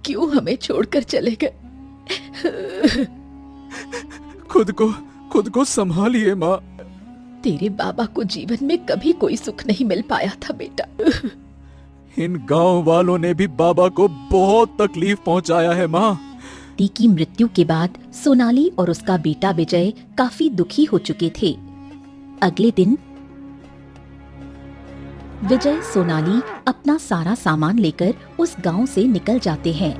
क्यों हमें छोड़कर चले गए? खुद को संभालिए माँ। तेरे बाबा को जीवन में कभी कोई सुख नहीं मिल पाया था बेटा। इन गांव वालों ने भी बाबा को बहुत तकलीफ पहुंचाया है माँ। पति की मृत्यु के बाद सोनाली और उसका बेटा विजय काफी दुखी हो चुके थे। अगले दिन विजय सोनाली अपना सारा सामान लेकर उस गांव से निकल जाते हैं।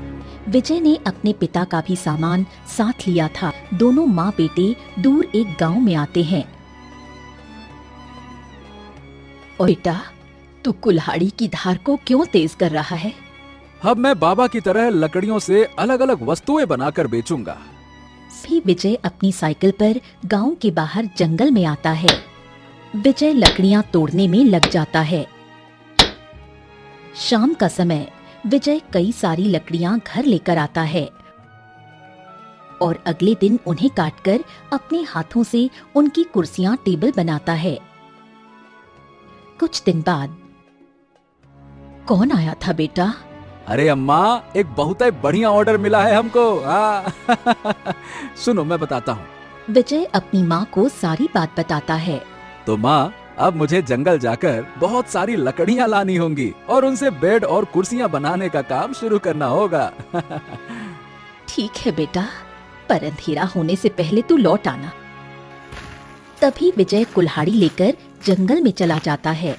विजय ने अपने पिता का भी सामान साथ लिया था। दोनों माँ बेटे दूर एक गांव में आते हैं। और बेटा, तू कुल्हाड़ी की धार को क्यों तेज कर रहा है? अब मैं बाबा की तरह लकड़ियों से अलग अलग वस्तुएं बनाकर बेचूंगा। फिर विजय अपनी साइकिल पर गांव के बाहर जंगल में आता है। विजय लकड़ियां तोड़ने में लग जाता है। शाम का समय विजय कई सारी लकड़ियां घर लेकर आता है और अगले दिन उन्हें काटकर अपने हाथों से उनकी कुर्सियां टेबल बनाता है। कुछ दिन बाद कौन आया था बेटा? अरे अम्मा, एक बहुत ही बढ़िया ऑर्डर मिला है हमको। सुनो मैं बताता हूँ। विजय अपनी माँ को सारी बात बताता है। तो माँ, अब मुझे जंगल जाकर बहुत सारी लकड़ियाँ लानी होंगी और उनसे बेड और कुर्सियाँ बनाने का काम शुरू करना होगा। ठीक है बेटा, पर अंधेरा होने से पहले तू लौट आना। तभी विजय कुल्हाड़ी लेकर जंगल में चला जाता है।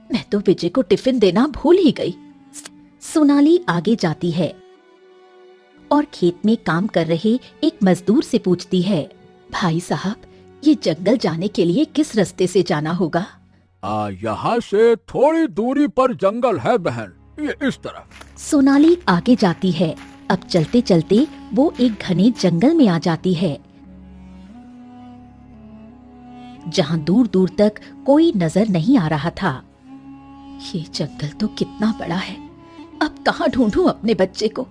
मैं तो विजय को टिफिन देना भूल ही गई। सोनाली आगे जाती है और खेत में काम कर रहे एक मजदूर से पूछती है, भाई साहब, ये जंगल जाने के लिए किस रास्ते से जाना होगा? यहाँ से थोड़ी दूरी पर जंगल है बहन, ये इस तरफ। सोनाली आगे जाती है। अब चलते चलते वो एक घने जंगल में आ जाती है जहाँ दूर दूर तक कोई नजर नहीं आ रहा था। ये जंगल तो कितना बड़ा है, अब कहाँ ढूंढूं अपने बच्चे को?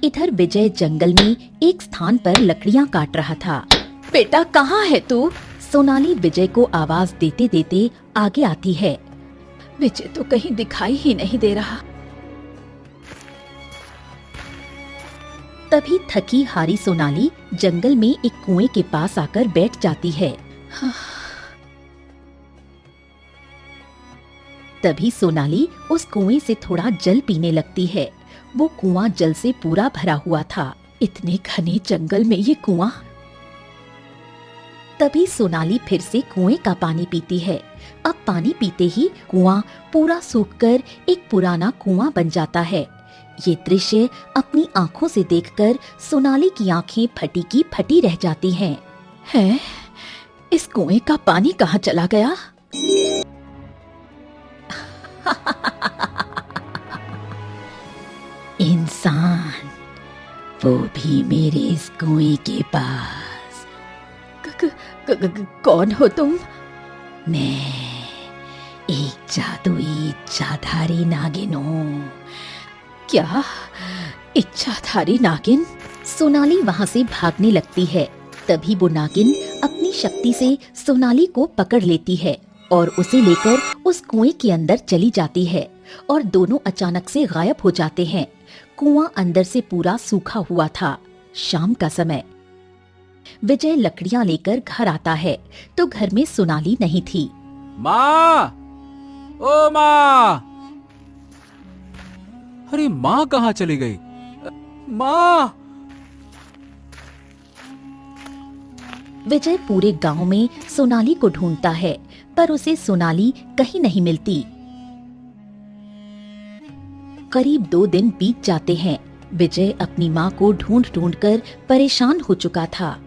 इधर विजय जंगल में एक स्थान पर लकड़ियां काट रहा था। बेटा, कहाँ है तू? सोनाली विजय को आवाज देते देते आगे आती है। विजय तो कहीं दिखाई ही नहीं दे रहा। तभी थकी हारी सोनाली जंगल में एक कुएं के पास आकर बैठ जाती है। तभी सोनाली उस कुएं से थोड़ा जल पीने लगती है। वो कुआं जल से पूरा भरा हुआ था। इतने घने जंगल में ये कुआं? तभी सोनाली फिर से कुएं का पानी पीती है। अब पानी पीते ही कुआं पूरा सूखकर एक पुराना कुआं बन जाता है। ये दृश्य अपनी आंखों से देखकर सोनाली की आंखें फटी की फटी रह जाती हैं। हैं? इस कुएं का पानी कहाँ चला गया? इंसान, वो भी मेरे इस कुएं के पास। कौन हो तुम? मैं एक जादुई इच्छाधारी नागिन हूँ। क्या? इच्छाधारी नागिन? सोनाली वहाँ से भागने लगती है। तभी वो नागिन अपनी शक्ति से सोनाली को पकड़ लेती है और उसे लेकर उस कुएं के अंदर चली जाती है और दोनों अचानक से गायब हो जाते हैं। कुआं अंदर से पूरा सूखा हुआ था। शाम का समय विजय लकड़ियां लेकर घर आता है तो घर में सोनाली नहीं थी। माँ, ओ माँ! अरे माँ कहाँ चली गई? माँ! विजय पूरे गांव में सोनाली को ढूंढता है पर उसे सोनाली कहीं नहीं मिलती। करीब 2 दिन बीत जाते हैं। विजय अपनी माँ को ढूंढ ढूंढ कर परेशान हो चुका था।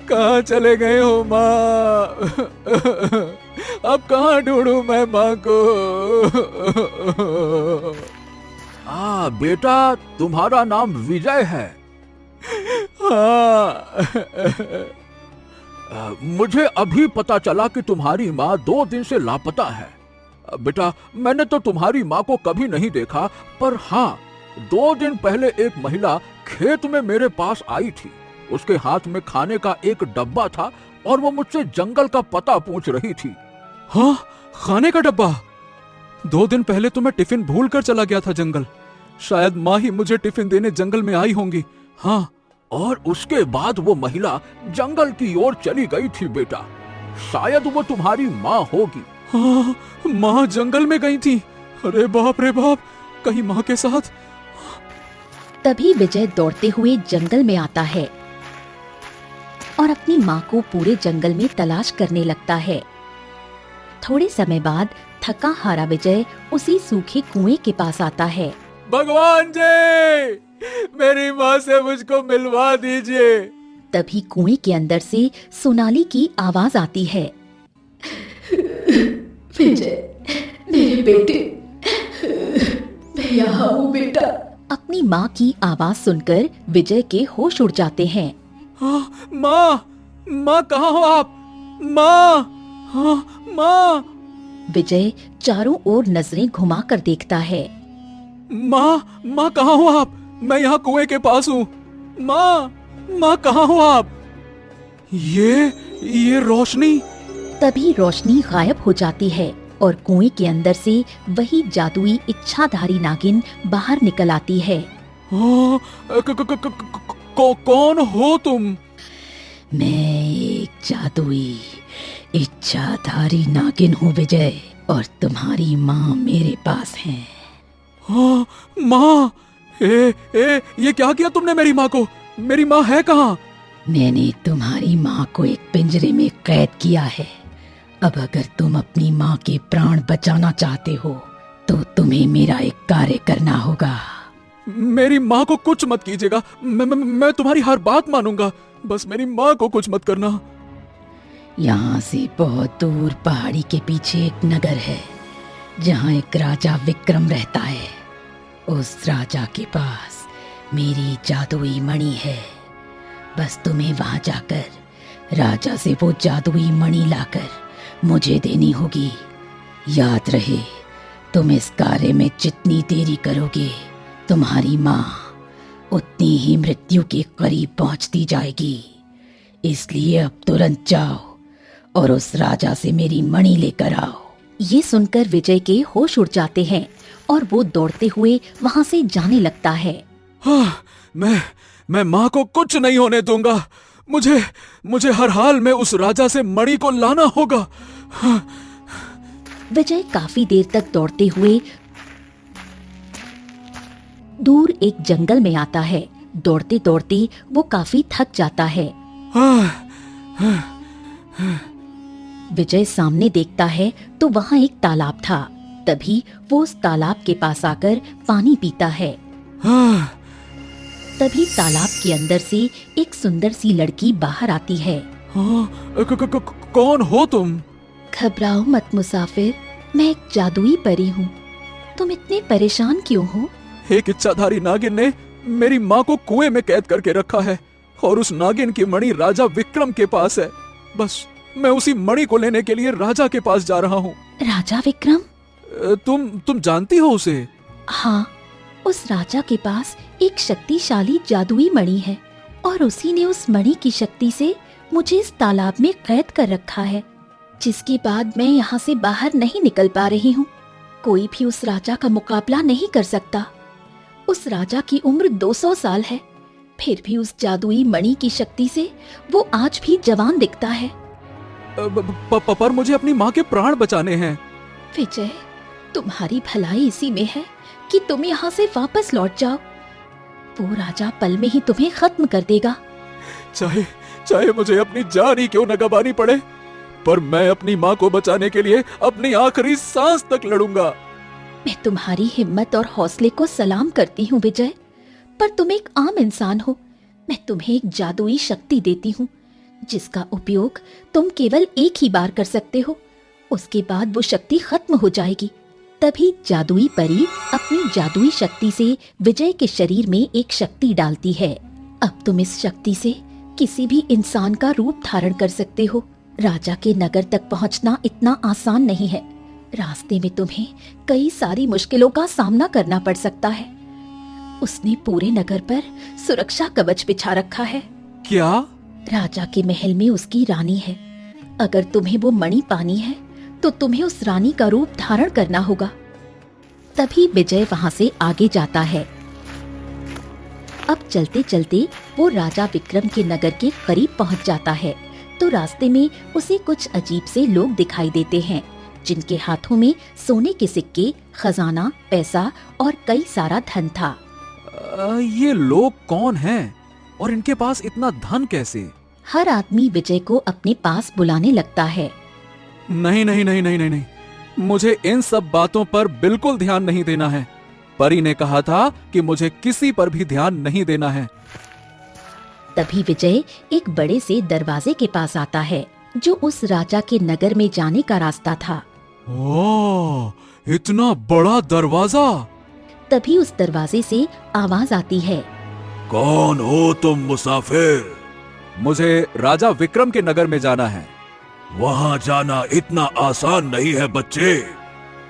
कहाँ चले गए हो माँ? अब कहाँ ढूंढूं मैं माँ को? बेटा, तुम्हारा नाम विजय है? हाँ। मुझे अभी पता चला कि तुम्हारी माँ 2 दिन से लापता है। बेटा, मैंने तो तुम्हारी माँ को कभी नहीं देखा, पर हाँ, 2 दिन पहले एक महिला खेत में मेरे पास आई थी। उसके हाथ में खाने का एक डब्बा था और वो मुझसे जंगल का पता पूछ रही थी। हाँ, खाने का डब्बा? 2 दिन पहले तो मैं टिफिन भूल कर चला गया था जंगल। शायद माँ ही मुझे टिफिन देने जंगल में आई होंगी। हाँ, और उसके बाद वो महिला जंगल की ओर चली गई थी बेटा। शायद वो तुम्हारी माँ होगी। हाँ, माँ जंगल में गई थी। अरे बाप रे बाप, कहीं माँ के साथ। तभी विजय दौड़ते हुए जंगल में आता है और अपनी माँ को पूरे जंगल में तलाश करने लगता है। थोड़े समय बाद थका हारा विजय उसी सूखे कुएं के पास आता है। भगवान जी, मेरी माँ से मुझको मिलवा दीजिए। तभी कुएं के अंदर से सोनाली की आवाज आती है। विजय, मेरे बेटे, मैं यहाँ हूँ बेटा। अपनी माँ की आवाज सुनकर विजय के होश उड़ जाते हैं। माँ, माँ कहाँ हो आप? माँ, हाँ माँ। विजय चारों ओर नजरें घुमाकर देखता है। माँ, माँ कहाँ हो आप? मैं यहाँ कुएं के पास हूँ। माँ, माँ कहाँ हो आप? ये रोशनी। तभी रोशनी गायब हो जाती है और कुएं के अंदर से वही जादुई इच्छाधारी नागिन बाहर निकल आती है। कौन हो तुम? मैं एक जादुई इच्छाधारी नागिन हूँ विजय, और तुम्हारी माँ मेरे पास है। हाँ, माँ। ये क्या किया तुमने मेरी माँ को? मेरी माँ है कहाँ? मैंने तुम्हारी माँ को एक पिंजरे में कैद किया है। अब अगर तुम अपनी माँ के प्राण बचाना चाहते हो तो तुम्हें मेरा एक कार्य करना होगा। मेरी माँ को कुछ मत कीजिएगा। मैं तुम्हारी हर बात मानूंगा, बस मेरी माँ को कुछ मत करना। यहाँ से बहुत दूर पहाड़ी के पीछे एक नगर है जहाँ एक राजा विक्रम रहता है। उस राजा के पास मेरी जादुई मणि है। बस तुम्हें वहां जाकर राजा से वो जादुई मणि लाकर मुझे देनी होगी। याद रहे, तुम इस कार्य में जितनी देरी करोगे तुम्हारी माँ उतनी ही मृत्यु के करीब पहुंचती जाएगी। इसलिए अब तुरंत जाओ और उस राजा से मेरी मणि लेकर आओ। ये सुनकर विजय के होश उड़ जाते हैं और वो दौड़ते हुए वहां से जाने लगता है। हाँ, मैं माँ को कुछ नहीं होने दूंगा। मुझे हर हाल में उस राजा से मणि को लाना होगा। हाँ। विजय काफी देर तक दौड़ते हुए दूर एक जंगल में आता है। दौड़ते दौड़ते वो काफी थक जाता है। विजय सामने देखता है तो वहाँ एक तालाब था। तभी वो उस तालाब के पास आकर पानी पीता है। तभी तालाब के अंदर से एक सुंदर सी लड़की बाहर आती है। कौन हो तुम? घबराओ मत मुसाफिर, मैं एक जादुई परी हूँ। तुम इतने परेशान क्यों हो? एक इच्छाधारी नागिन ने मेरी माँ को कुएं में कैद करके रखा है और उस नागिन की मणि राजा विक्रम के पास है। बस मैं उसी मणि को लेने के लिए राजा के पास जा रहा हूँ। राजा विक्रम? तुम जानती हो उसे? हाँ, उस राजा के पास एक शक्तिशाली जादुई मणि है और उसी ने उस मणि की शक्ति से मुझे इस तालाब में कैद कर रखा है, जिसके बाद मैं यहाँ से बाहर नहीं निकल पा रही हूँ। कोई भी उस राजा का मुकाबला नहीं कर सकता। उस राजा की उम्र 200 साल है, फिर भी उस जादुई मणि की शक्ति से वो आज भी जवान दिखता है। पर मुझे अपनी माँ के प्राण बचाने हैं। विजय, तुम्हारी भलाई इसी में है कि तुम यहाँ से वापस लौट जाओ। वो राजा पल में ही तुम्हें खत्म कर देगा। चाहे मुझे अपनी जान ही क्यों न गंवानी पड़े, पर मैं अपनी माँ को बचाने के लिए अपनी आखिरी सांस तक लड़ूंगा। मैं तुम्हारी हिम्मत और हौसले को सलाम करती हूँ विजय, पर तुम एक आम इंसान हो। मैं तुम्हें एक जादुई शक्ति देती हूँ जिसका उपयोग तुम केवल एक ही बार कर सकते हो। उसके बाद वो शक्ति खत्म हो जाएगी। तभी जादुई परी अपनी जादुई शक्ति से विजय के शरीर में एक शक्ति डालती है। अब तुम इस शक्ति से किसी भी इंसान का रूप धारण कर सकते हो। राजा के नगर तक पहुंचना इतना आसान नहीं है। रास्ते में तुम्हें कई सारी मुश्किलों का सामना करना पड़ सकता है। उसने पूरे नगर पर सुरक्षा कवच बिछा रखा है। क्या? राजा के महल में उसकी रानी है। अगर तुम्हें वो मणि पानी है तो तुम्हें उस रानी का रूप धारण करना होगा। तभी विजय वहां से आगे जाता है अब चलते चलते वो राजा विक्रम के नगर के करीब पहुंच जाता है तो रास्ते में उसे कुछ अजीब से लोग दिखाई देते हैं जिनके हाथों में सोने के सिक्के, खजाना, पैसा और कई सारा धन था। ये लोग कौन हैं और इनके पास इतना धन कैसे? हर आदमी विजय को अपने पास बुलाने लगता है। नहीं नहीं नहीं नहीं नहीं नहीं, मुझे इन सब बातों पर बिल्कुल ध्यान नहीं देना है। परी ने कहा था कि मुझे किसी पर भी ध्यान नहीं देना है। तभी विजय एक बड़े से दरवाजे के पास आता है जो उस राजा के नगर में जाने का रास्ता था। ओह, इतना बड़ा दरवाजा! तभी उस दरवाजे से आवाज आती है, कौन हो तुम मुसाफिर? मुझे राजा विक्रम के नगर में जाना है। वहाँ जाना इतना आसान नहीं है बच्चे।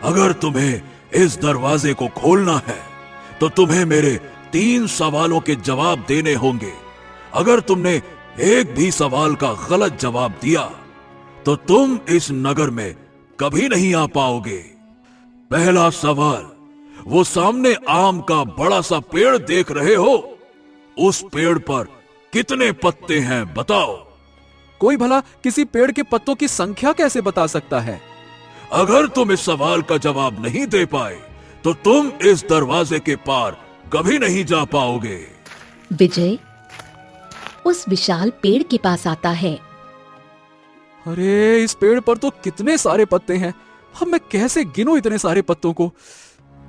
अगर तुम्हें इस दरवाजे को खोलना है तो तुम्हें मेरे 3 सवालों के जवाब देने होंगे। अगर तुमने एक भी सवाल का गलत जवाब दिया तो तुम इस नगर में कभी नहीं आ पाओगे। पहला सवाल, वो सामने आम का बड़ा सा पेड़ देख रहे हो? उस पेड़ पर कितने पत्ते हैं बताओ। कोई भला किसी पेड़ के पत्तों की संख्या कैसे बता सकता है? अगर तुम इस सवाल का जवाब नहीं दे पाए तो तुम इस दरवाजे के पार कभी नहीं जा पाओगे। विजय उस विशाल पेड़ के पास आता है। अरे, इस पेड़ पर तो कितने सारे पत्ते हैं। अब मैं कैसे गिनूं इतने सारे पत्तों को?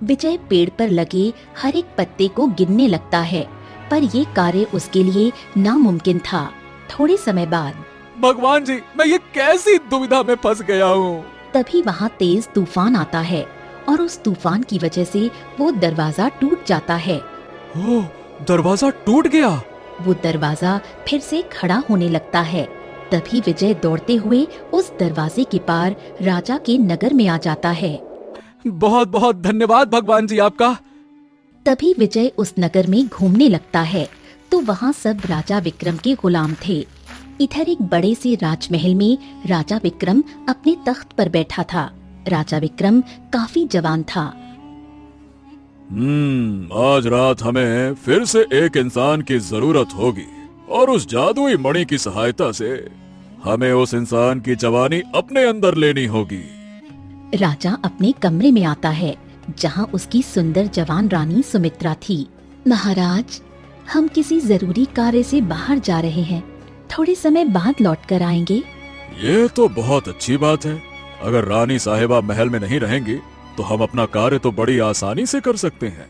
विजय पेड़ पर लगे हर एक पत्ते को गिनने लगता है पर ये कार्य उसके लिए नामुमकिन था। थोड़े समय बाद, भगवान जी, मैं ये कैसी दुविधा में फंस गया हूँ। तभी वहाँ तेज तूफान आता है और उस तूफान की वजह से वो दरवाजा टूट जाता है। ओह, दरवाजा टूट गया। वो दरवाजा फिर से खड़ा होने लगता है। तभी विजय दौड़ते हुए उस दरवाजे के पार राजा के नगर में आ जाता है। बहुत बहुत धन्यवाद भगवान जी आपका। तभी विजय उस नगर में घूमने लगता है तो वहाँ सब राजा विक्रम के गुलाम थे। इधर एक बड़े से राजमहल में राजा विक्रम अपने तख्त पर बैठा था। राजा विक्रम काफी जवान था। आज रात हमें फिर से एक इंसान की जरूरत होगी और उस जादुई मणि की सहायता से हमें उस इंसान की जवानी अपने अंदर लेनी होगी। राजा अपने कमरे में आता है जहाँ उसकी सुंदर जवान रानी सुमित्रा थी। महाराज, हम किसी जरूरी कार्य से बाहर जा रहे हैं, थोड़े समय बाद लौट कर आएंगे। ये तो बहुत अच्छी बात है। अगर रानी साहिबा महल में नहीं रहेंगी तो हम अपना कार्य तो बड़ी आसानी से कर सकते हैं।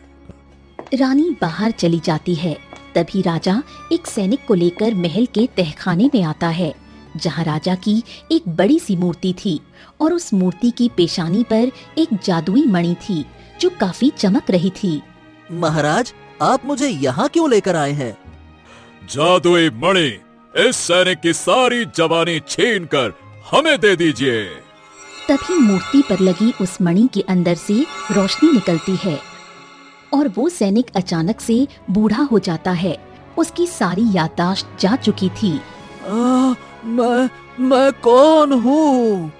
रानी बाहर चली जाती है। तभी राजा एक सैनिक को लेकर महल के तहखाने में आता है जहाँ राजा की एक बड़ी सी मूर्ति थी और उस मूर्ति की पेशानी पर एक जादुई मणि थी जो काफी चमक रही थी। महाराज, आप मुझे यहाँ क्यों लेकर आए हैं? जादुई मणि इस सैनिक की सारी जवानी छीनकर हमें दे दीजिए। तभी मूर्ति पर लगी उस मणि के अंदर से रोशनी निकलती है और वो सैनिक अचानक से बूढ़ा हो जाता है। उसकी सारी याददाश्त जा चुकी थी। मैं कौन हूँ?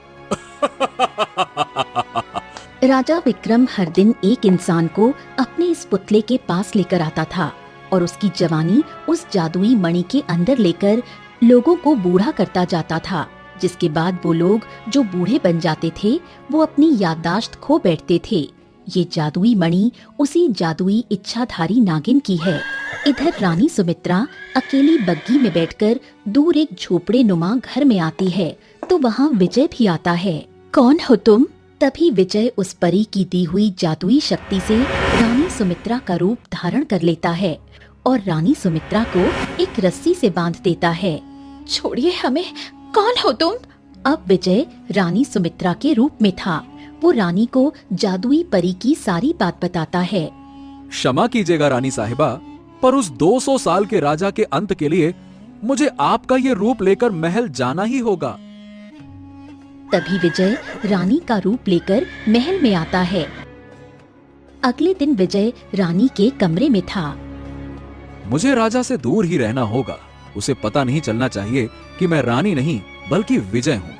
राजा विक्रम हर दिन एक इंसान को अपने इस पुतले के पास लेकर आता था और उसकी जवानी उस जादुई मणि के अंदर लेकर लोगों को बूढ़ा करता जाता था, जिसके बाद वो लोग जो बूढ़े बन जाते थे वो अपनी याददाश्त खो बैठते थे। ये जादुई मणि उसी जादुई इच्छाधारी नागिन की है। इधर रानी सुमित्रा अकेली बग्गी में बैठकर दूर एक झोपड़े नुमा घर में आती है तो वहाँ विजय भी आता है। कौन हो तुम? तभी विजय उस परी की दी हुई जादुई शक्ति से रानी सुमित्रा का रूप धारण कर लेता है और रानी सुमित्रा को एक रस्सी से बांध देता है। छोड़िए हमें, कौन हो तुम? अब विजय रानी सुमित्रा के रूप में था। वो रानी को जादुई परी की सारी बात बताता है। क्षमा कीजिएगा रानी साहिबा, पर उस 200 साल के राजा के अंत के लिए मुझे आपका ये रूप लेकर महल जाना ही होगा। तभी विजय रानी का रूप लेकर महल में आता है। अगले दिन विजय रानी के कमरे में था। मुझे राजा से दूर ही रहना होगा। उसे पता नहीं चलना चाहिए कि मैं रानी नहीं बल्कि विजय हूँ।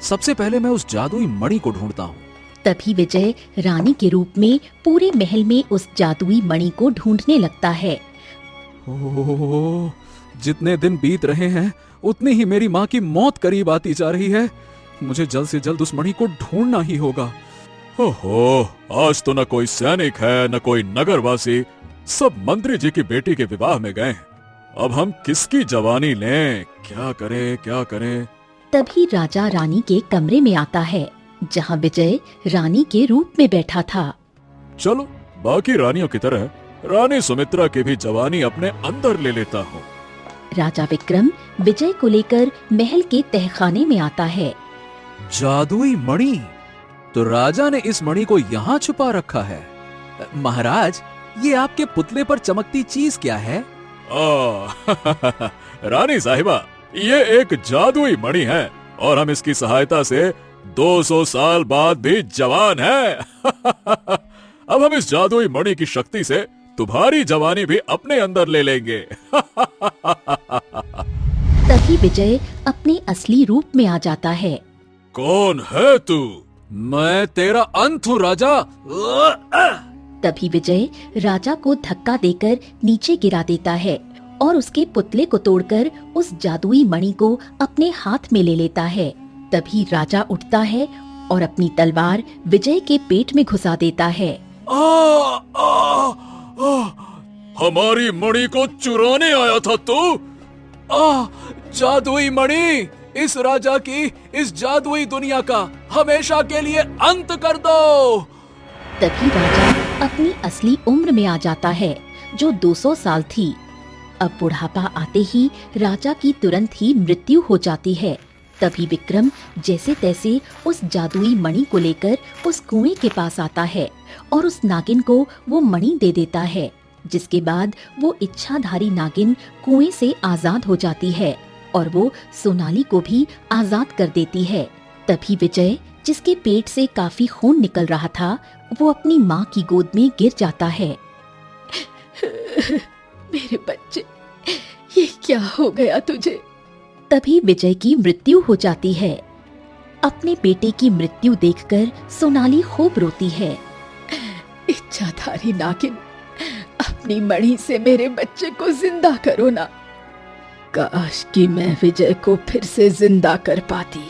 सबसे पहले मैं उस जादुई मणि को ढूंढता हूँ। तभी विजय रानी के रूप में पूरे महल में उस जादुई मणि को ढूंढने लगता है। ओह, जितने दिन बीत रहे हैं उतनी ही मेरी माँ की मौत करीब आती जा रही है। मुझे जल्द से जल्द उस मणि को ढूंढना ही होगा। ओहो, आज तो न कोई सैनिक है न कोई नगरवासी, सब मंत्री जी की बेटी के विवाह में गए। अब हम किसकी जवानी लें? क्या करें क्या करें? तभी राजा रानी के कमरे में आता है, जहाँ विजय रानी के रूप में बैठा था। चलो बाकी रानियों की तरह रानी सुमित्रा की भी जवानी अपने अंदर ले लेता हूँ। राजा विक्रम विजय को लेकर महल के तहखाने में आता है। जादुई मणि? तो राजा ने इस मणि को यहाँ छुपा रखा है। महाराज, ये आपके पुतले पर चमकती चीज क्या है? रानी साहिबा, ये एक जादुई मणि है और हम इसकी सहायता से 200 साल बाद भी जवान हैं। अब हम इस जादुई मणि की शक्ति से तुम्हारी जवानी भी अपने अंदर ले लेंगे। तभी विजय अपने असली रूप में आ जाता है। कौन है तू? मैं तेरा अंत हूँ राजा। तभी विजय राजा को धक्का देकर नीचे गिरा देता है और उसके पुतले को तोड़कर उस जादुई मणि को अपने हाथ में ले लेता है। तभी राजा उठता है और अपनी तलवार विजय के पेट में घुसा देता है। हमारी मणि को चुराने आया था तू? जादुई मणि, इस राजा की इस जादुई दुनिया का हमेशा के लिए अंत कर दो। तभी राजा अपनी असली उम्र में आ जाता है, जो 200 साल थी। अब बुढ़ापा आते ही राजा की तुरंत ही मृत्यु हो जाती है। तभी विक्रम जैसे तैसे उस जादुई मणि को लेकर उस कुएं के पास आता है और उस नागिन को वो मणि दे देता है, जिसके बाद वो इच्छाधारी नागिन कुएं से आजाद हो जाती है और वो सोनाली को भी आजाद कर देती है। तभी विजय, जिसके पेट से काफी खून निकल रहा था, वो अपनी माँ की गोद में गिर जाता है। मेरे बच्चे, ये क्या हो गया तुझे? तभी विजय की मृत्यु हो जाती है। अपने बेटे की मृत्यु देखकर सोनाली खूब रोती है। इच्छाधारी नागिन, अपनी मणि से मेरे बच्चे को जिंदा करो ना। काश कि मैं विजय को फिर से जिंदा कर पाती,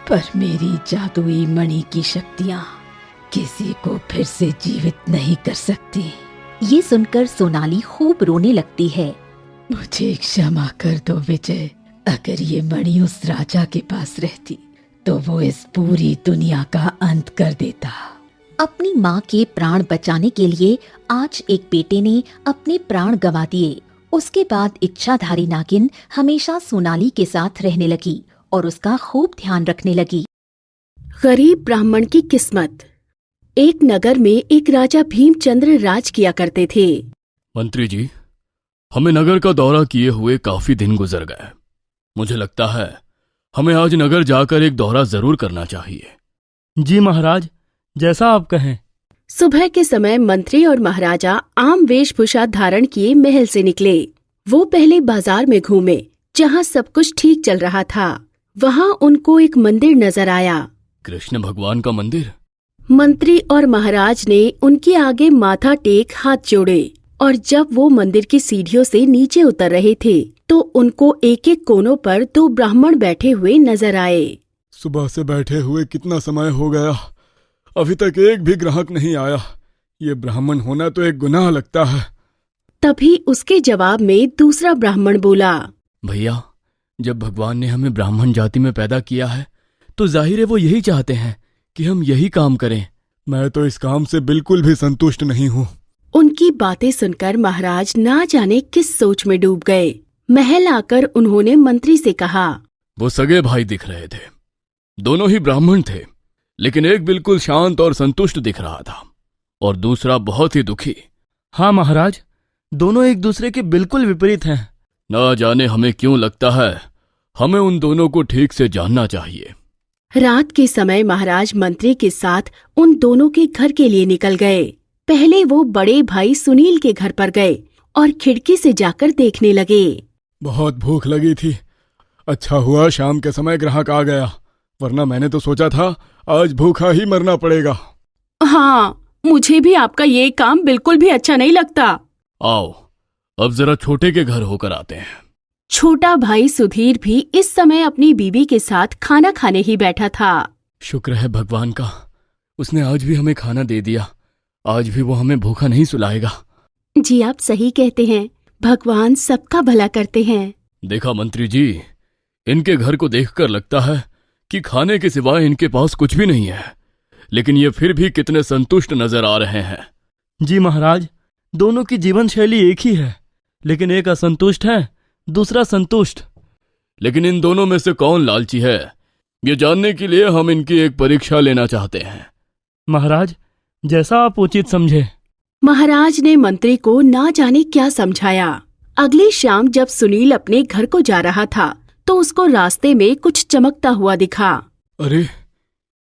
पर मेरी जादुई मणि की शक्तियां किसी को फिर से जीवित नहीं कर सकती। ये सुनकर सोनाली खूब रोने लगती है। मुझे क्षमा कर दो विजय। अगर ये मणि उस राजा के पास रहती तो वो इस पूरी दुनिया का अंत कर देता। अपनी माँ के प्राण बचाने के लिए आज एक बेटे ने अपने प्राण गंवा दिए। उसके बाद इच्छाधारी नागिन हमेशा सोनाली के साथ रहने लगी और उसका खूब ध्यान रखने लगी। गरीब ब्राह्मण की किस्मत। एक नगर में एक राजा भीमचंद्र राज किया करते थे। मंत्री जी, हमें नगर का दौरा किए हुए काफी दिन गुजर गए। मुझे लगता है हमें आज नगर जाकर एक दौरा जरूर करना चाहिए। जी महाराज, जैसा आप कहें। सुबह के समय मंत्री और महाराजा आम वेशभूषा धारण किए महल से निकले। वो पहले बाजार में घूमे, जहाँ सब कुछ ठीक चल रहा था। वहाँ उनको एक मंदिर नजर आया। कृष्ण भगवान का मंदिर। मंत्री और महाराज ने उनके आगे माथा टेक हाथ जोड़े और जब वो मंदिर की सीढ़ियों से नीचे उतर रहे थे तो उनको एक एक कोनों पर 2 ब्राह्मण बैठे हुए नजर आए। सुबह से बैठे हुए कितना समय हो गया, अभी तक एक भी ग्राहक नहीं आया। ये ब्राह्मण होना तो एक गुनाह लगता है। तभी उसके जवाब में दूसरा ब्राह्मण बोला, भैया, जब भगवान ने हमें ब्राह्मण जाति में पैदा किया है तो जाहिर है वो यही चाहते हैं कि हम यही काम करें। मैं तो इस काम से बिल्कुल भी संतुष्ट नहीं हूँ। उनकी बातें सुनकर महाराज ना जाने किस सोच में डूब गए। महल आकर उन्होंने मंत्री से कहा, वो सगे भाई दिख रहे थे। दोनों ही ब्राह्मण थे, लेकिन एक बिल्कुल शांत और संतुष्ट दिख रहा था और दूसरा बहुत ही दुखी। हाँ महाराज, दोनों एक दूसरे के बिल्कुल विपरीत हैं। ना जाने हमें क्यों लगता है हमें उन दोनों को ठीक से जानना चाहिए। रात के समय महाराज मंत्री के साथ उन दोनों के घर के लिए निकल गए। पहले वो बड़े भाई सुनील के घर पर गए और खिड़की से जाकर देखने लगे। बहुत भूख लगी थी। अच्छा हुआ शाम के समय ग्राहक आ गया, वरना मैंने तो सोचा था आज भूखा ही मरना पड़ेगा। हाँ, मुझे भी आपका ये काम बिल्कुल भी अच्छा नहीं लगता। आओ, अब जरा छोटे के घर होकर आते हैं। छोटा भाई सुधीर भी इस समय अपनी बीवी के साथ खाना खाने ही बैठा था। शुक्र है भगवान का, उसने आज भी हमें खाना दे दिया। आज भी वो हमें भूखा नहीं सुलाएगा। जी आप सही कहते हैं, भगवान सबका भला करते हैं। देखा मंत्री जी, इनके घर को देखकर लगता है कि खाने के सिवाय इनके पास कुछ भी नहीं है, लेकिन ये फिर भी कितने संतुष्ट नजर आ रहे हैं। जी महाराज, दोनों की जीवन शैली एक ही है, लेकिन एक असंतुष्ट है, दूसरा संतुष्ट। लेकिन इन दोनों में से कौन लालची है, ये जानने के लिए हम इनकी एक परीक्षा लेना चाहते हैं। महाराज, जैसा आप उचित समझे। महाराज ने मंत्री को ना जाने क्या समझाया। अगली शाम जब सुनील अपने घर को जा रहा था तो उसको रास्ते में कुछ चमकता हुआ दिखा। अरे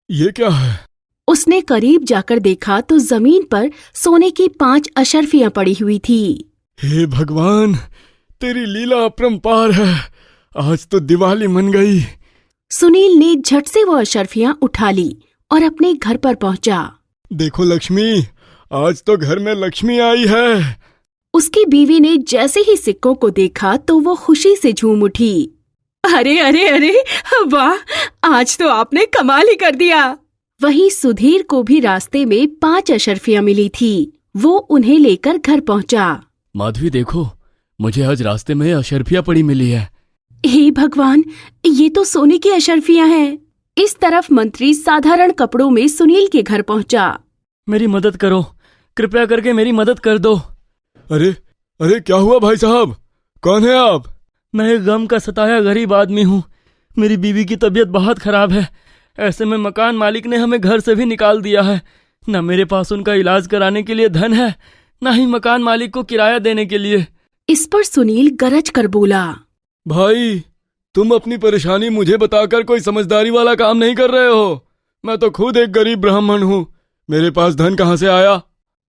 ये क्या है? उसने करीब जाकर देखा तो जमीन पर सोने की 5 अशर्फियां पड़ी हुई थी। हे भगवान, तेरी लीला अपरंपार है। आज तो दिवाली मन गई। सुनील ने झट से वो अशर्फियां उठा ली और अपने घर पर पहुंचा। देखो लक्ष्मी, आज तो घर में लक्ष्मी आई है। उसकी बीवी ने जैसे ही सिक्कों को देखा तो वो खुशी से झूम उठी। अरे अरे अरे, वाह, आज तो आपने कमाल ही कर दिया। वहीं सुधीर को भी रास्ते में 5 अशर्फियां मिली थी। वो उन्हें लेकर घर पहुंचा। माधवी देखो, मुझे आज रास्ते में अशर्फियां पड़ी मिली है। हे भगवान, ये तो सोने की अशर्फियां हैं। इस तरफ मंत्री साधारण कपड़ों में सुनील के घर पहुंचा। मेरी मदद करो, कृपया करके मेरी मदद कर दो। अरे अरे, क्या हुआ भाई साहब? कौन है आप? मैं एक गम का सताया गरीब आदमी हूँ। मेरी बीवी की तबीयत बहुत खराब है। ऐसे में मकान मालिक ने हमें घर से भी निकाल दिया है। न मेरे पास उनका इलाज कराने के लिए धन है, न ही मकान मालिक को किराया देने के लिए। इस पर सुनील गरज कर बोला, भाई, तुम अपनी परेशानी मुझे बताकर कोई समझदारी वाला काम नहीं कर रहे हो। मैं तो खुद एक गरीब ब्राह्मण हूँ, मेरे पास धन कहाँ से आया?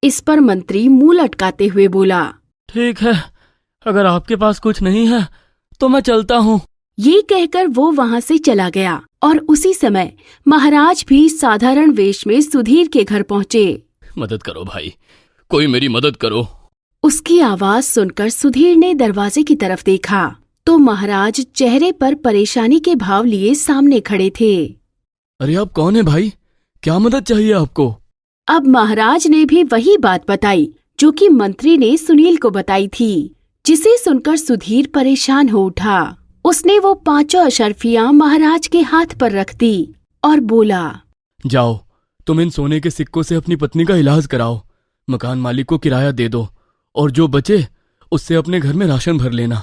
इस पर मंत्री मुंह लटकाते हुए बोला, ठीक है, अगर आपके पास कुछ नहीं है तो मैं चलता हूँ। ये कहकर वो वहाँ से चला गया और उसी समय महाराज भी साधारण वेश में सुधीर के घर पहुँचे। मदद करो भाई, कोई मेरी मदद करो। उसकी आवाज सुनकर सुधीर ने दरवाजे की तरफ देखा तो महाराज चेहरे पर परेशानी के भाव लिए सामने खड़े थे। अरे आप कौन है भाई? क्या मदद चाहिए आपको? अब महाराज ने भी वही बात बताई जो कि मंत्री ने सुनील को बताई थी, जिसे सुनकर सुधीर परेशान हो उठा। उसने वो 5 अशर्फियां महाराज के हाथ पर रख दी और बोला, जाओ, तुम इन सोने के सिक्कों से अपनी पत्नी का इलाज कराओ, मकान मालिक को किराया दे दो और जो बचे उससे अपने घर में राशन भर लेना।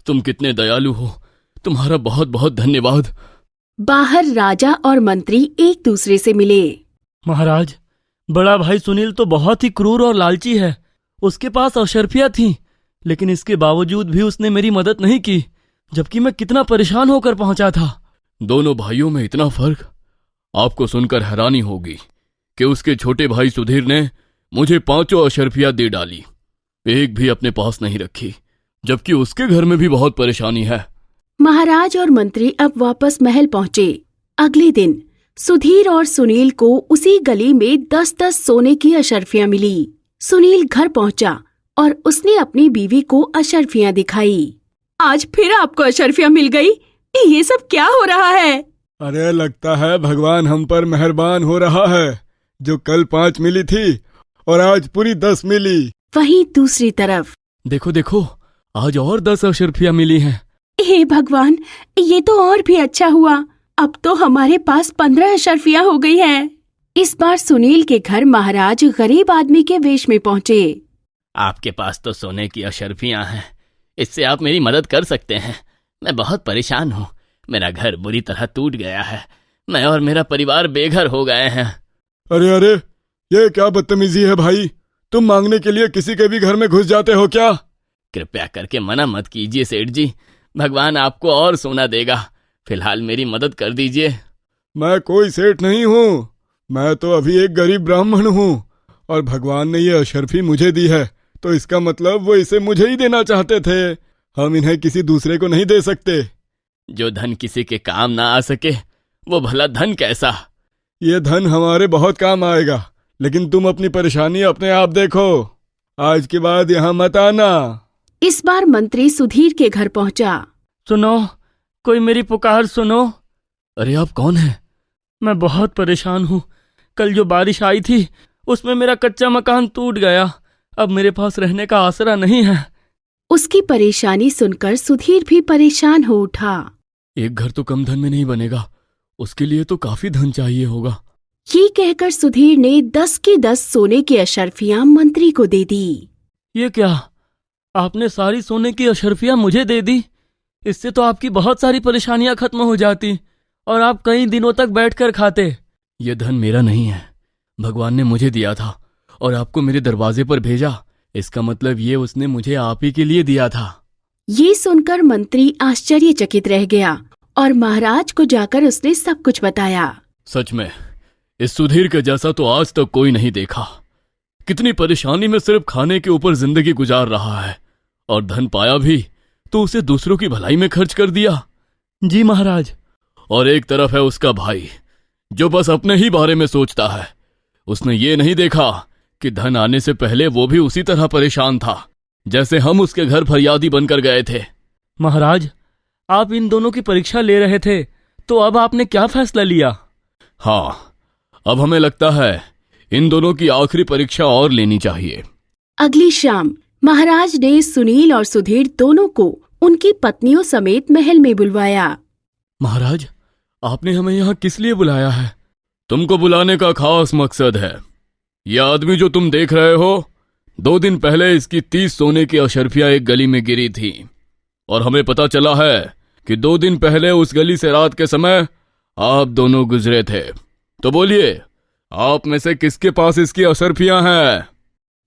तुम कितने दयालु हो, तुम्हारा बहुत बहुत धन्यवाद। बाहर राजा और मंत्री एक दूसरे से मिले। महाराज, बड़ा भाई सुनील तो बहुत ही क्रूर और लालची है। उसके पास अशर्फियां थीं, लेकिन इसके बावजूद भी उसने मेरी मदद नहीं की, जबकि मैं कितना परेशान होकर पहुंचा था। दोनों भाइयों में इतना फर्क? आपको सुनकर हैरानी होगी कि उसके छोटे भाई सुधीर ने मुझे 5 अशर्फियां दे डाली, एक भी अपने पास नहीं रखी, जबकि उसके घर में भी बहुत परेशानी है। महाराज और मंत्री अब वापस महल पहुंचे। अगले दिन सुधीर और सुनील को उसी गली में 10-10 सोने की अशर्फियां मिली। सुनील घर पहुंचा और उसने अपनी बीवी को अशर्फियां दिखाई। आज फिर आपको अशर्फियां मिल गई? ये सब क्या हो रहा है? अरे लगता है भगवान हम पर मेहरबान हो रहा है। जो कल 5 मिली थी और आज पूरी 10 मिली। वहीं दूसरी तरफ, देखो देखो, आज और 10 अशर्फियां मिली हैं। हे भगवान, ये तो और भी अच्छा हुआ। अब तो हमारे पास 15 अशर्फियां हो गई हैं। इस बार सुनील के घर महाराज गरीब आदमी के वेश में पहुंचे। आपके पास तो सोने की अशर्फियां हैं, इससे आप मेरी मदद कर सकते हैं। मैं बहुत परेशान हूँ, मेरा घर बुरी तरह टूट गया है, मैं और मेरा परिवार बेघर हो गए हैं। अरे अरे, ये क्या बदतमीजी है भाई? तुम मांगने के लिए किसी के भी घर में घुस जाते हो क्या? कृपया करके मना मत कीजिए सेठ जी, भगवान आपको और सोना देगा। फिलहाल मेरी मदद कर दीजिए। मैं कोई सेठ नहीं हूँ, मैं तो अभी एक गरीब ब्राह्मण हूँ और भगवान ने ये अशर्फी मुझे दी है, तो इसका मतलब वो इसे मुझे ही देना चाहते थे। हम इन्हें किसी दूसरे को नहीं दे सकते। जो धन किसी के काम ना आ सके, वो भला धन कैसा? ये धन हमारे बहुत काम आएगा, लेकिन तुम अपनी परेशानी अपने आप देखो। आज के बाद यहाँ मत आना। इस बार मंत्री सुधीर के घर पहुंचा। सुनो, कोई मेरी पुकार सुनो। अरे आप कौन हैं? मैं बहुत परेशान हूँ। कल जो बारिश आई थी उसमें मेरा कच्चा मकान टूट गया। अब मेरे पास रहने का आसरा नहीं है। उसकी परेशानी सुनकर सुधीर भी परेशान हो उठा। एक घर तो कम धन में नहीं बनेगा, उसके लिए तो काफी धन चाहिए होगा। ये कहकर सुधीर ने 10 की 10 सोने की अशर्फियां मंत्री को दे दी। ये क्या, आपने सारी सोने की अशर्फियां मुझे दे दी? इससे तो आपकी बहुत सारी परेशानियां खत्म हो जाती और आप कई दिनों तक बैठकर खाते। ये धन मेरा नहीं है, भगवान ने मुझे दिया था और आपको मेरे दरवाजे पर भेजा। इसका मतलब ये उसने मुझे आप ही के लिए दिया था। ये सुनकर मंत्री आश्चर्यचकित रह गया और महाराज को जाकर उसने सब कुछ बताया। सच में इस सुधीर के जैसा तो आज तक कोई नहीं देखा। कितनी परेशानी में सिर्फ खाने के ऊपर जिंदगी गुजार रहा है, और धन पाया भी तो उसे दूसरों की भलाई में खर्च कर दिया। जी महाराज। और एक तरफ है उसका भाई जो बस अपने ही बारे में सोचता है। उसने ये नहीं देखा कि धन आने से पहले वो भी उसी तरह परेशान था जैसे हम उसके घर फरियादी बनकर गए थे। महाराज, आप इन दोनों की परीक्षा ले रहे थे, तो अब आपने क्या फैसला लिया? हाँ, अब हमें लगता है इन दोनों की आखिरी परीक्षा और लेनी चाहिए। अगली शाम महाराज ने सुनील और सुधीर दोनों को उनकी पत्नियों समेत महल में बुलवाया। महाराज, आपने हमें यहाँ किस लिए बुलाया है? तुमको बुलाने का खास मकसद है। यह आदमी जो तुम देख रहे हो, 2 दिन पहले इसकी 30 सोने की अशर्फियां एक गली में गिरी थी, और हमें पता चला है कि 2 दिन पहले उस गली से रात के समय आप दोनों गुजरे थे। तो बोलिए, आप में से किसके पास इसकी अशर्फियां हैं?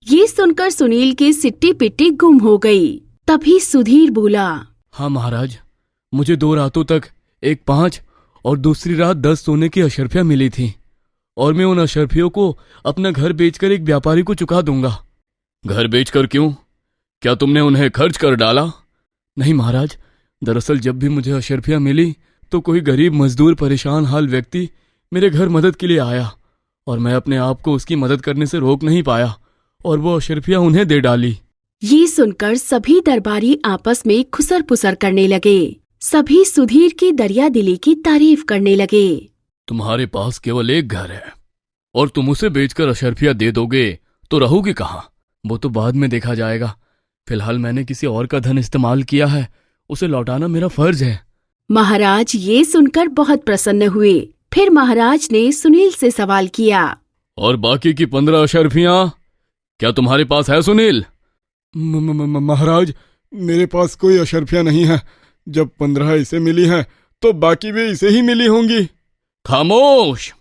ये सुनकर सुनील की सिट्टी पिट्टी गुम हो गई। तभी सुधीर बोला, हाँ महाराज, मुझे 2 रातों तक एक 5 और दूसरी रात 10 सोने की अशर्फियां मिली थी, और मैं उन अशर्फियों को अपना घर बेचकर एक व्यापारी को चुका दूंगा। घर बेचकर क्यों? क्या तुमने उन्हें खर्च कर डाला? नहीं महाराज, दरअसल जब भी मुझे अशर्फियां मिली तो कोई गरीब मजदूर परेशान हाल व्यक्ति मेरे घर मदद के लिए आया, और मैं अपने आप को उसकी मदद करने से रोक नहीं पाया और वो अशर्फियां उन्हें दे डाली। ये सुनकर सभी दरबारी आपस में खुसर पुसर करने लगे। सभी सुधीर की दरिया दिली की तारीफ करने लगे। तुम्हारे पास केवल एक घर है और तुम उसे बेचकर अशर्फियां दे दोगे तो रहोगे कहाँ? वो तो बाद में देखा जाएगा। फिलहाल मैंने किसी और का धन इस्तेमाल किया है, उसे लौटाना मेरा फर्ज है। महाराज ये सुनकर बहुत प्रसन्न हुए। फिर महाराज ने सुनील से सवाल किया, और बाकी की 15 अशर्फियां क्या तुम्हारे पास है सुनील? महाराज, मेरे पास कोई अशर्फियां नहीं है। जब 15 इसे मिली हैं तो बाकी भी इसे ही मिली होंगी। खामोश!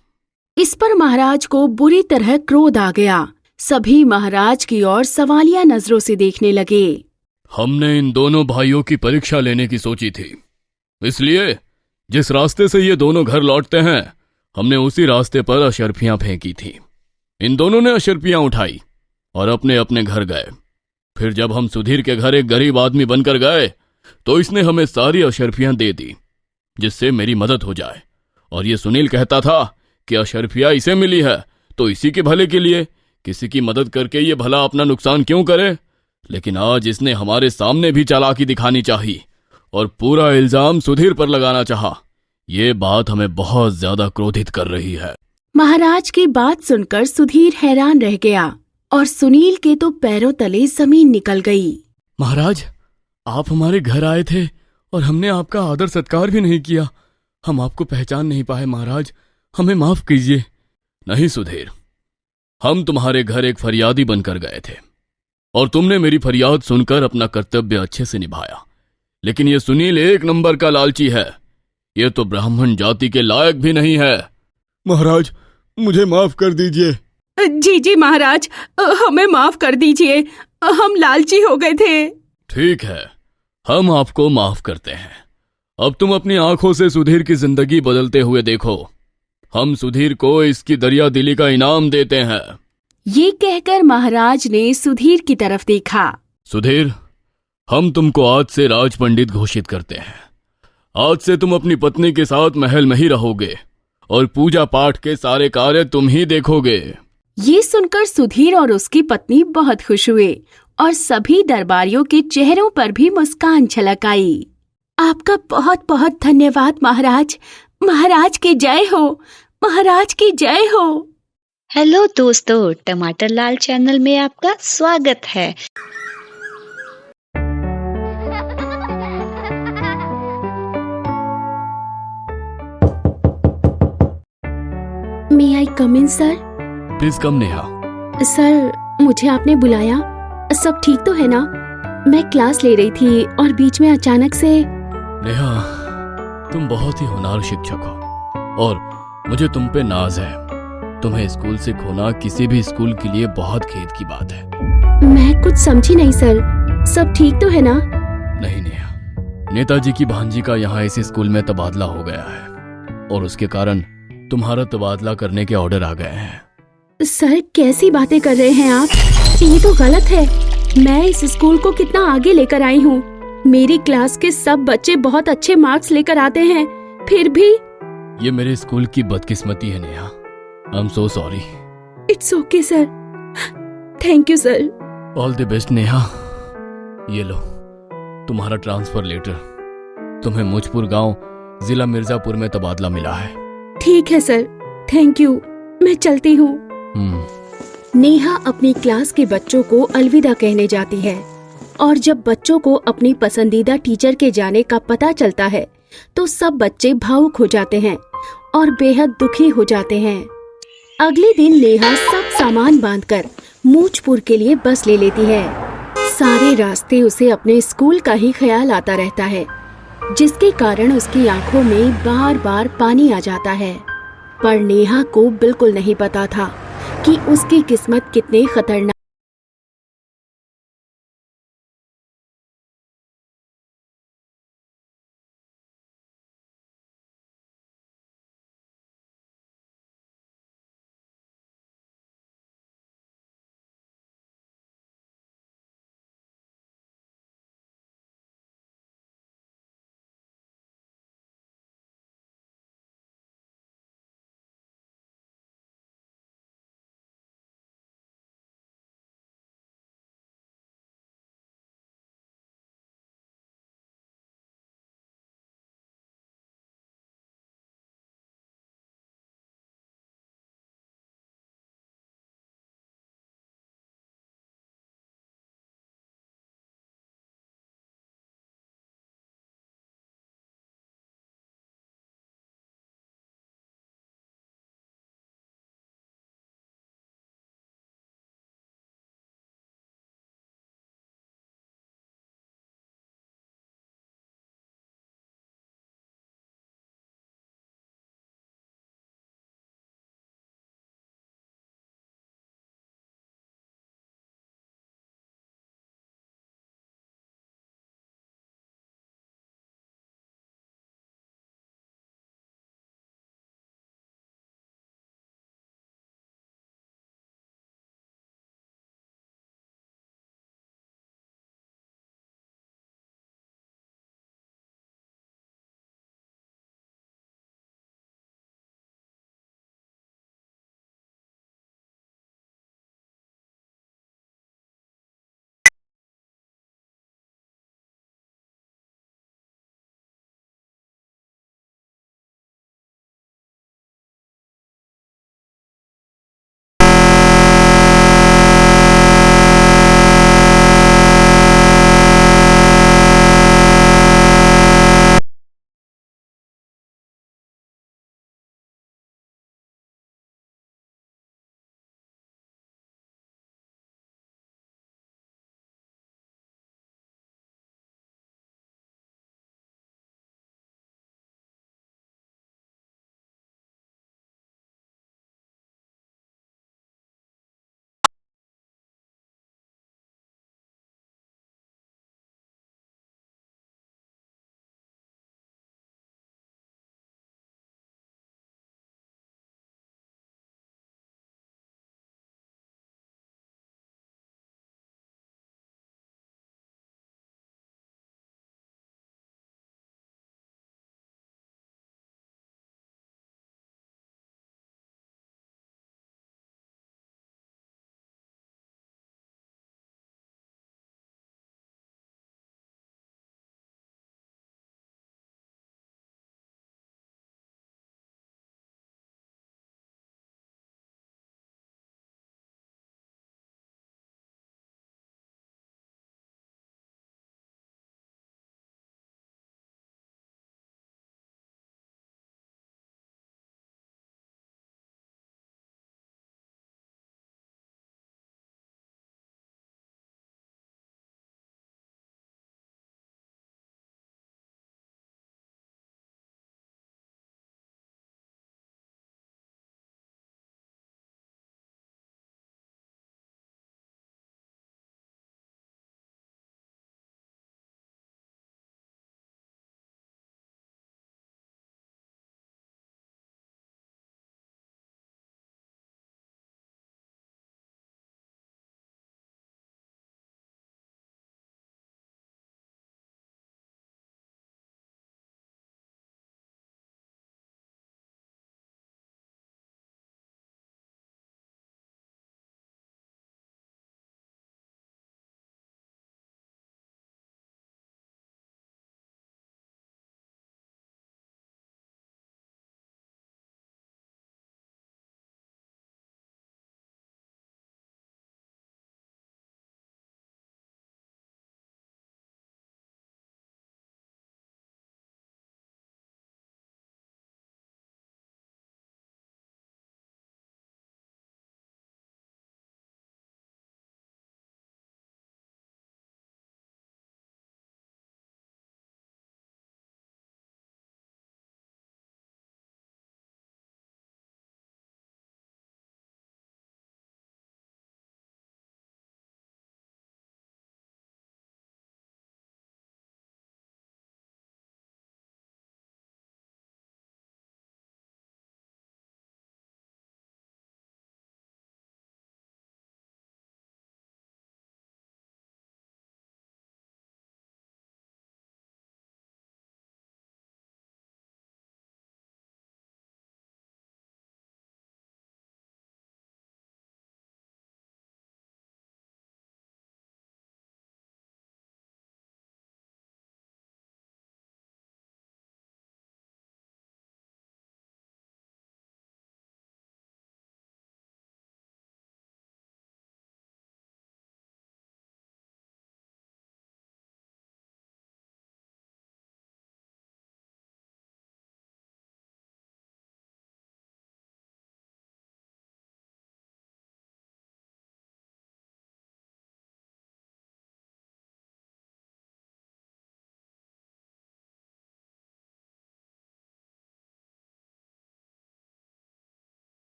इस पर महाराज को बुरी तरह क्रोध आ गया। सभी महाराज की ओर सवालिया नजरों से देखने लगे। हमने इन दोनों भाइयों की परीक्षा लेने की सोची थी, इसलिए जिस रास्ते से ये दोनों घर लौटते हैं हमने उसी रास्ते पर अशर्फियां फेंकी थी। इन दोनों ने अशर्फियां उठाई और अपने अपने घर गए। फिर जब हम सुधीर के घर एक गरीब आदमी बनकर गए तो इसने हमें सारी अशर्फियां दे दी जिससे मेरी मदद हो जाए। और ये सुनील कहता था कि अशर्फियां इसे मिली है तो इसी के भले के लिए, किसी की मदद करके ये भला अपना नुकसान क्यों करे। लेकिन आज इसने हमारे सामने भी चालाकी दिखानी चाहिए और पूरा इल्जाम सुधीर पर लगाना चाहा। ये बात हमें बहुत ज्यादा क्रोधित कर रही है। महाराज की बात सुनकर सुधीर हैरान रह गया और सुनील के तो पैरों तले जमीन निकल गई। महाराज, आप हमारे घर आए थे और हमने आपका आदर सत्कार भी नहीं किया। हम आपको पहचान नहीं पाए महाराज, हमें माफ कीजिए। नहीं सुधीर, हम तुम्हारे घर एक फरियादी बनकर गए थे और तुमने मेरी फरियाद सुनकर अपना कर्तव्य अच्छे से निभाया। लेकिन ये सुनील 1 नंबर का लालची है। ये तो ब्राह्मण जाति के लायक भी नहीं है। महाराज, मुझे माफ कर दीजिए। जी जी महाराज, हमें माफ कर दीजिए, हम लालची हो गए थे। ठीक है, हम आपको माफ करते हैं। अब तुम अपनी आंखों से सुधीर की जिंदगी बदलते हुए देखो। हम सुधीर को इसकी दरिया दिली का इनाम देते हैं। ये कहकर महाराज ने सुधीर की तरफ देखा। सुधीर, हम तुमको आज से राज पंडित घोषित करते हैं। आज से तुम अपनी पत्नी के साथ महल में ही रहोगे और पूजा पाठ के सारे कार्य तुम ही देखोगे। ये सुनकर सुधीर और उसकी पत्नी बहुत खुश हुए और सभी दरबारियों के चेहरों पर भी मुस्कान झलक आई। आपका बहुत बहुत धन्यवाद महाराज। महाराज की जय हो, महाराज की जय हो। हेलो दोस्तों, टमाटर लाल चैनल में आपका स्वागत है। May I come in sir? Please come Neha. Sir, मुझे आपने बुलाया? सब ठीक तो है ना? मैं क्लास ले रही थी और बीच में अचानक से। नेहा, तुम बहुत ही होनहार शिक्षक हो और मुझे तुम पे नाज है। तुम्हें स्कूल से खोना किसी भी स्कूल के लिए बहुत खेद की बात है। मैं कुछ समझी नहीं सर, सब ठीक तो है ना? नहीं नेहा, नेताजी की भांजी का यहाँ इसी स्कूल में तबादला हो गया है और उसके कारण तुम्हारा तबादला करने के ऑर्डर आ गए हैं। सर, कैसी बातें कर रहे हैं आप? ये तो गलत है। मैं इस स्कूल को कितना आगे लेकर आई हूँ। मेरी क्लास के सब बच्चे बहुत अच्छे मार्क्स लेकर आते हैं, फिर भी। ये मेरे स्कूल की बदकिस्मती है Neha. I am so sorry. It's okay sir. Thank you sir. All the best Neha. ये लो तुम्हारा ट्रांसफर लेटर। तुम्हें मुझपुर गांव जिला मिर्जापुर में तबादला मिला है। ठीक है सर, थैंक यू। मैं चलती हूँ। नेहा अपनी क्लास के बच्चों को अलविदा कहने जाती है और जब बच्चों को अपनी पसंदीदा टीचर के जाने का पता चलता है तो सब बच्चे भावुक हो जाते हैं और बेहद दुखी हो जाते हैं। अगले दिन नेहा सब सामान बांधकर मूचपुर के लिए बस ले लेती है। सारे रास्ते उसे अपने स्कूल का ही ख्याल आता रहता है, जिसके कारण उसकी आंखों में बार बार पानी आ जाता है। पर नेहा को बिल्कुल नहीं पता था कि उसकी किस्मत कितने खतरनाक